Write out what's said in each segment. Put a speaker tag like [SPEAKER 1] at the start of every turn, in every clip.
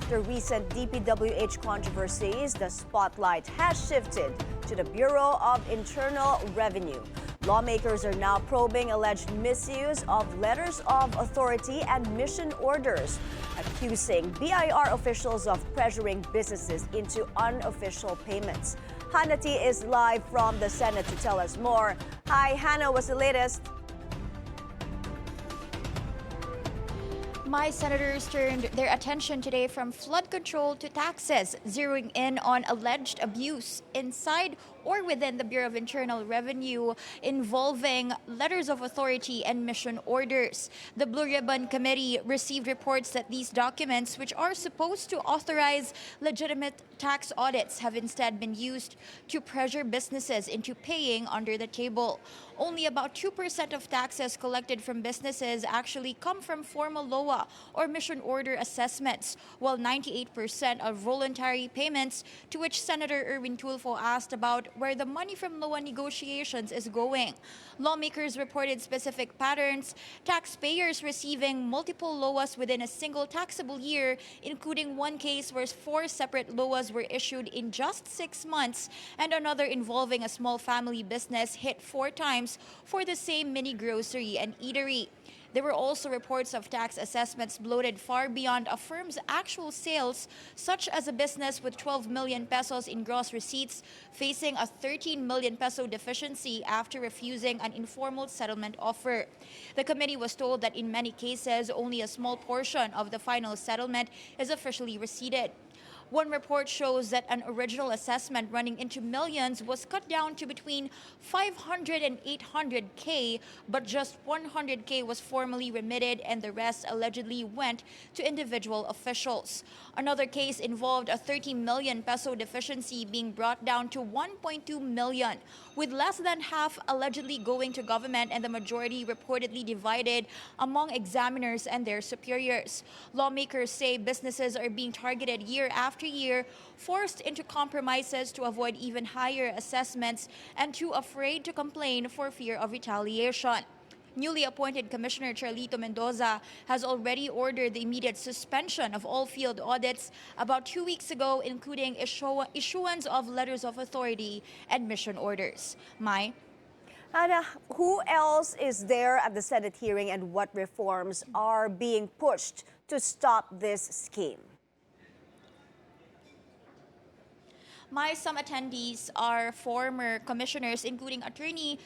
[SPEAKER 1] After recent DPWH controversies, the spotlight has shifted to the Bureau of Internal Revenue. Lawmakers are now probing alleged misuse of letters of authority and mission orders, accusing BIR officials of pressuring businesses into unofficial payments. Hannah T is live from the Senate to tell us more. Hi, Hannah, what's the latest?
[SPEAKER 2] My senators turned their attention today from flood control to taxes, zeroing in on alleged abuse inside or within the Bureau of Internal Revenue involving letters of authority and mission orders. The Blue Ribbon Committee received reports that these documents, which are supposed to authorize legitimate tax audits, have instead been used to pressure businesses into paying under the table. Only about 2% of taxes collected from businesses actually come from formal LOA or mission order assessments, while 98% of voluntary payments, to which Senator Erwin Tulfo asked about where the money from LOA negotiations is going. Lawmakers reported specific patterns, taxpayers receiving multiple LOAs within a single taxable year, including one case where 4 separate LOAs were issued in just 6 months, and another involving a small family business hit 4 times for the same mini grocery and eatery. There were also reports of tax assessments bloated far beyond a firm's actual sales, such as a business with 12 million pesos in gross receipts facing a 13 million peso deficiency after refusing an informal settlement offer. The committee was told that in many cases, only a small portion of the final settlement is officially receipted. One report shows that an original assessment running into millions was cut down to between 500 and 800K, but just 100K was formally remitted and the rest allegedly went to individual officials. Another case involved a 30 million peso deficiency being brought down to 1.2 million, with less than half allegedly going to government and the majority reportedly divided among examiners and their superiors. Lawmakers say businesses are being targeted year after year, forced into compromises to avoid even higher assessments, and too afraid to complain for fear of retaliation. Newly appointed Commissioner Charlito Mendoza has already ordered the immediate suspension of all field audits about 2 weeks ago, including issuance of letters of authority and mission orders. Mai?
[SPEAKER 1] Hannah, who else is there at the Senate hearing and what reforms are being pushed to stop this scheme?
[SPEAKER 2] Some attendees are former commissioners, including Attorney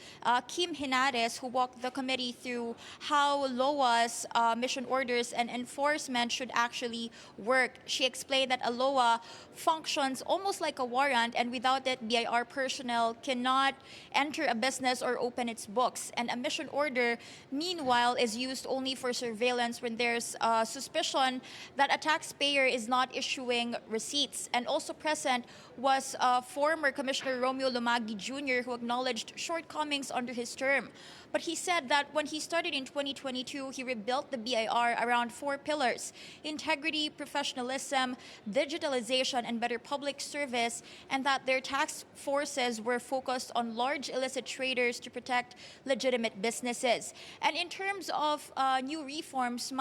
[SPEAKER 2] Kim Hinares, who walked the committee through how LOAs, mission orders, and enforcement should actually work. She explained that a LOA functions almost like a warrant, and without it, BIR personnel cannot enter a business or open its books. And a mission order, meanwhile, is used only for surveillance when there's suspicion that a taxpayer is not issuing receipts. And also present was former Commissioner Romeo Lumagi Jr., who acknowledged shortcomings under his term. But he said that when he started in 2022, he rebuilt the BIR around 4 pillars: integrity, professionalism, digitalization, and better public service, and that their task forces were focused on large illicit traders to protect legitimate businesses. And in terms of new reforms,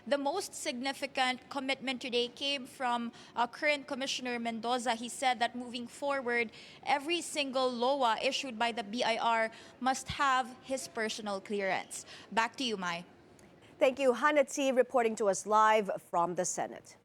[SPEAKER 2] the most significant commitment today came from current Commissioner Mendoza. He said that moving forward, every single LOA issued by the BIR must have his personal clearance. Back to you, Mai.
[SPEAKER 1] Thank you, Hannah T, reporting to us live from the Senate.